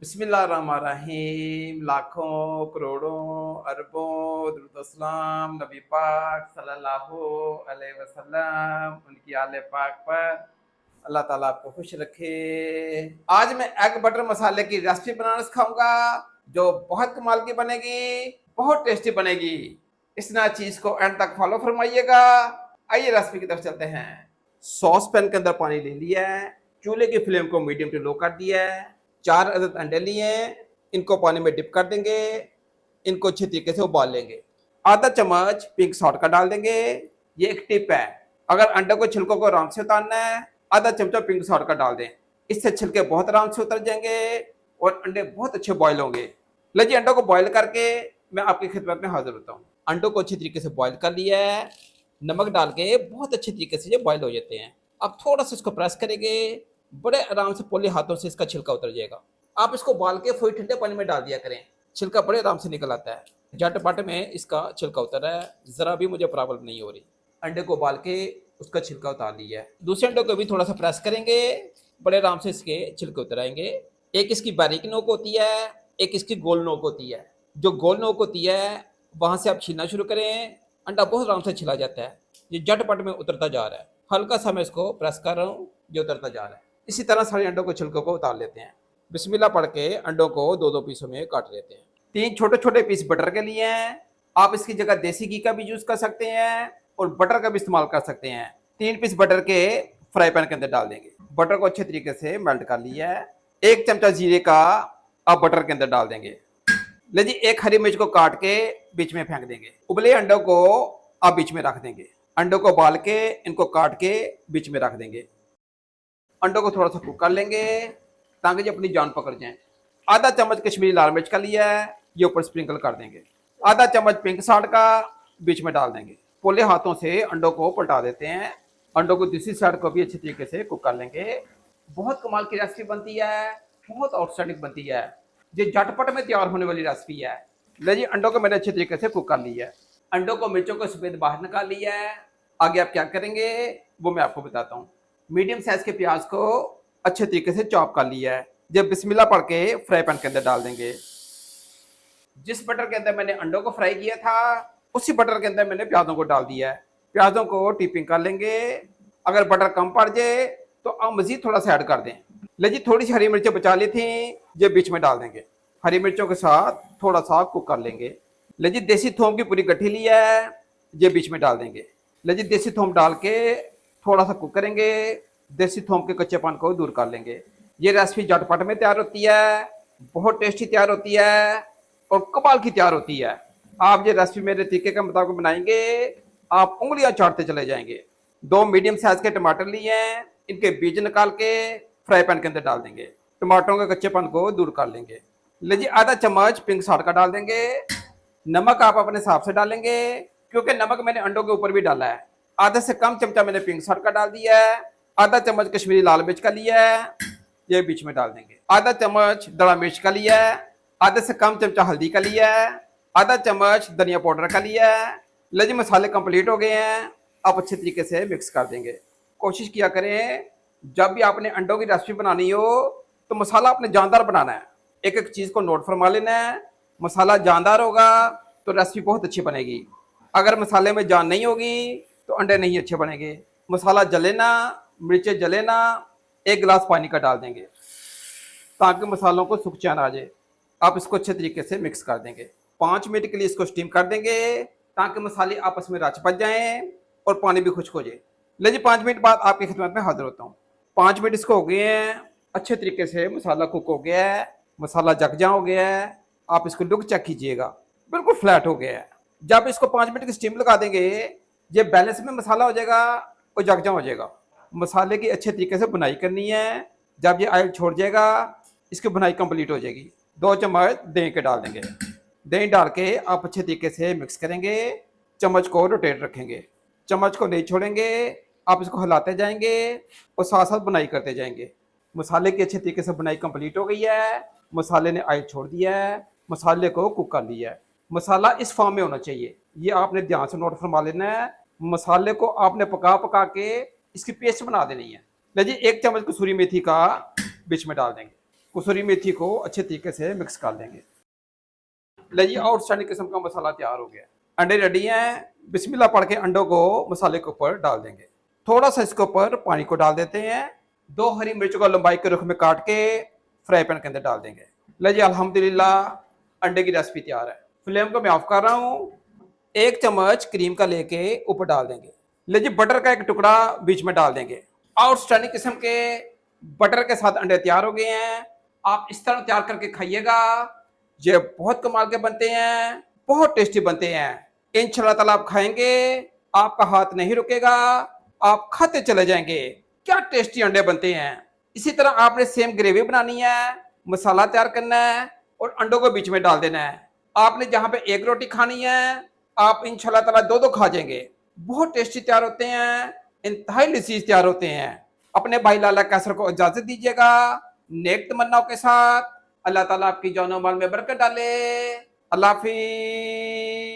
बिस्मिल्लाहिर्रहमानिर्रहीम। लाखों करोड़ों अरबों दुरूद-ओ-सलाम नबी पाक सल्लल्लाहु अलैहि वसल्लम उनकी आले पाक पर। अल्लाह ताला आपको खुश रखे। आज मैं एग बटर मसाले की रेसिपी बनाना सिखाऊंगा जो बहुत कमाल की बनेगी, बहुत टेस्टी बनेगी। इस नया चीज को एंड तक फॉलो फरमाइएगा। आइए रेसिपी की तरफ चलते हैं। सॉस पैन के अंदर पानी ले लिया है, चूल्हे की फ्लेम को मीडियम टू लो कर दिया है। 4 अदद अंडे लिए हैं, इनको पानी में डिप कर देंगे। इनको अच्छे तरीके से उबाल लेंगे। आधा चम्मच पिंक सॉल्ट का डाल देंगे। ये एक टिप है, अगर अंडे को छिलकों को आराम से उतारना है आधा चमचा पिंक सॉल्ट का डाल दें। इससे छिलके बहुत आराम से उतर जाएंगे और अंडे बहुत अच्छे बॉयल होंगे। लीजिए अंडों को बॉयल करके मैं आपकी खिदमत में हाजिर होता हूँ। अंडों को अच्छी तरीके से बॉयल कर लिया है, नमक डाल के बहुत अच्छे तरीके से ये बॉयल हो जाते हैं। अब थोड़ा सा इसको प्रेस करेंगे, बड़े आराम से पोले हाथों से इसका छिलका उतर जाएगा। आप इसको उबाल के फुल ठंडे पानी में डाल दिया करें, छिलका बड़े आराम से निकल आता है। झटपट में इसका छिलका उतर रहा है, जरा भी मुझे प्रॉब्लम नहीं हो रही। अंडे को उबाल के उसका छिलका उतार लिया है। दूसरे अंडे को भी थोड़ा सा प्रेस करेंगे, बड़े आराम से इसके छिलके उतर आएंगे। एक इसकी बारीक नोक होती है, एक इसकी गोल नोक होती है। जो गोल नोक होती है वहां से आप छीलना शुरू करें, अंडा बहुत आराम से छिला जाता है। ये झटपट में उतरता जा रहा है, हल्का सा मैं इसको प्रेस कर रहा हूँ, ये उतरता जा रहा है। इसी तरह सारे अंडों को छिलकों को उतार लेते हैं। बिस्मिल्लाह पढ़ के अंडों को दो दो पीसों में काट लेते हैं। 3 छोटे छोटे पीस बटर के लिए हैं। आप इसकी जगह देसी घी का भी यूज कर सकते हैं और बटर का भी इस्तेमाल कर सकते हैं। 3 पीस बटर के फ्राई पैन के अंदर डाल देंगे। बटर को अच्छे तरीके से मेल्ट कर लिया है। 1 चमचा जीरे का आप बटर के अंदर डाल देंगे। लीजिए 1 हरी मिर्च को काट के बीच में फेंक देंगे। उबले अंडों को आप बीच में रख देंगे। अंडों को उबाल के इनको काट के बीच में रख देंगे। अंडों को थोड़ा सा कुक कर लेंगे ताकि ये अपनी जान पकड़ जाएं। आधा चम्मच कश्मीरी लाल मिर्च का लिया है, ये ऊपर स्प्रिंकल कर देंगे। आधा चम्मच पिंक सॉल्ट का बीच में डाल देंगे। पोले हाथों से अंडों को पलटा देते हैं। अंडों को दूसरी साइड को भी अच्छे तरीके से कुक कर लेंगे। बहुत कमाल की रेसिपी बनती है, बहुत आउटस्टैंडिंग बनती है। ये झटपट में तैयार होने वाली रेसिपी है। लीजिए अंडों को मैंने अच्छे तरीके से कुक कर लिया है। अंडों को मिर्चों को सफेद बाहर निकाल लिया है। आगे आप क्या करेंगे वो मैं आपको बताता हूँ। मीडियम साइज के प्याज को अच्छे तरीके से चॉप कर लिया है। जब बिस्मिल्लाह पढ़ के फ्राई पैन के अंदर डाल देंगे। जिस बटर के अंदर मैंने अंडों को फ्राई किया था उसी बटर के अंदर मैंने प्याजों को डाल दिया है। प्याजों को टिपिंग कर लेंगे। अगर बटर कम पड़ जाए तो आप मजीद थोड़ा सा ऐड कर दें। लीजिए थोड़ी सी हरी मिर्चें बचा ली थी, ये बीच में डाल देंगे। हरी मिर्चों के साथ थोड़ा सा कुक कर लेंगे। लीजिए देसी थोम की पूरी गट्ठी लिया है, ये बीच में डाल देंगे। लीजिए देसी थोम डाल के थोड़ा सा कुक करेंगे। देसी थोम के कच्चेपन को दूर कर लेंगे। ये रेसिपी झटपट में तैयार होती है, बहुत टेस्टी तैयार होती है और कमाल की तैयार होती है। आप ये रेसिपी मेरे तरीके के मुताबिक बनाएंगे, आप उंगलियां चाटते चले जाएंगे। 2 मीडियम साइज के टमाटर लिए हैं, इनके बीज निकाल के फ्राई पैन के अंदर डाल देंगे। टमाटरों के कच्चेपन को दूर कर लेंगे। लीजिए आधा चम्मच पिंक सॉल्ट का डाल देंगे। नमक आप अपने हिसाब से डालेंगे क्योंकि नमक मैंने अंडों के ऊपर भी डाला है। आधे से कम चमचा मैंने पिंक सॉल्ट का डाल दिया है। आधा चम्मच कश्मीरी लाल मिर्च का लिया है, ये बीच में डाल देंगे। आधा चम्मच दड़ा मिर्च का लिया है। आधे से कम चमचा हल्दी का लिया है। आधा चम्मच धनिया पाउडर का लिया है। लीजिए मसाले कंप्लीट हो गए हैं, आप अच्छे तरीके से मिक्स कर देंगे। कोशिश किया करें जब भी आपने अंडों की रेसिपी बनानी हो तो मसाला आपने जानदार बनाना है। एक एक चीज़ को नोट फरमा लेना है। मसाला जानदार होगा तो रेसिपी बहुत अच्छी बनेगी। अगर मसाले में जान नहीं होगी तो अंडे नहीं अच्छे बनेंगे। मसाला जले ना, मिर्चें जले ना। 1 गिलास पानी का डाल देंगे ताकि मसालों को सुखचैन आ जाए। आप इसको अच्छे तरीके से मिक्स कर देंगे। 5 मिनट के लिए इसको स्टीम कर देंगे ताकि मसाले आपस में रच पच जाएं और पानी भी खुश्क हो जाए। लीजिए 5 मिनट बाद आपकी खिदमत में हाजिर होता हूँ। 5 मिनट इसको हो गए हैं, अच्छे तरीके से मसाला कुक हो गया है, मसाला जगजा हो गया है। आप इसको लुक चेक कीजिएगा, बिल्कुल फ्लैट हो गया है। जब इसको 5 मिनट की स्टीम लगा देंगे ये बैलेंस में मसाला हो जाएगा और जगजा हो जाएगा। मसाले की अच्छे तरीके से बुनाई करनी है। जब ये ऑयल छोड़ जाएगा इसकी बुनाई कंप्लीट हो जाएगी। 2 चम्मच दही के डाल देंगे। दही डाल के आप अच्छे तरीके से मिक्स करेंगे। चम्मच को रोटेट रखेंगे, चम्मच को नहीं छोड़ेंगे। आप इसको हिलाते जाएंगे और साथ साथ बुनाई करते जाएंगे। मसाले की अच्छे तरीके से बुनाई कंप्लीट हो गई है। मसाले ने ऑयल छोड़ दिया है, मसाले को कुक कर लिया है। मसाला इस फॉर्म में होना चाहिए, ये आपने ध्यान से नोट फरमा लेना है। मसाले को आपने पका पका के इसकी पेस्ट बना देनी है। लीजिए 1 चम्मच कसूरी मेथी का बीच में डाल देंगे। कसूरी मेथी को अच्छे तरीके से मिक्स कर लेंगे। ले जी आउटस्टैंडिंग किस्म का मसाला तैयार हो गया। अंडे रेडी हैं। बिस्मिल्लाह पढ़ के अंडों को मसाले के ऊपर डाल देंगे। थोड़ा सा इसके ऊपर पानी को डाल देते हैं। 2 हरी मिर्चों को लंबाई के रुख में काट के फ्राई पैन के अंदर डाल देंगे। ले जी अल्हम्दुलिल्लाह अंडे की रेसिपी तैयार है। फ्लेम को मैं ऑफ कर रहा हूँ। 1 चम्मच क्रीम का लेके ऊपर डाल देंगे। ले जी बटर का एक टुकड़ा बीच में डाल देंगे। आउटस्टैंडिंग किस्म के बटर के साथ अंडे तैयार हो गए हैं। आप इस तरह तैयार करके खाइएगा, ये बहुत कमाल के बनते हैं, बहुत टेस्टी बनते हैं। इंशाल्लाह ताला आप खाएंगे, आपका हाथ नहीं रुकेगा, आप खाते चले जाएंगे। क्या टेस्टी अंडे बनते हैं। इसी तरह आपने सेम ग्रेवी बनानी है, मसाला तैयार करना है और अंडों को बीच में डाल देना है। आपने जहां पे एक रोटी खानी है, आप इंशाल्लाह ताला 2-2 खा जाएंगे। बहुत टेस्टी तैयार होते हैं, इंतहाई लजीज तैयार होते हैं। अपने भाई लाला कैसर को इजाजत दीजिएगा नेक तमन्नाओं के साथ। अल्लाह ताला आपकी जानो माल में बरकत डाले। अल्लाह हाफिज।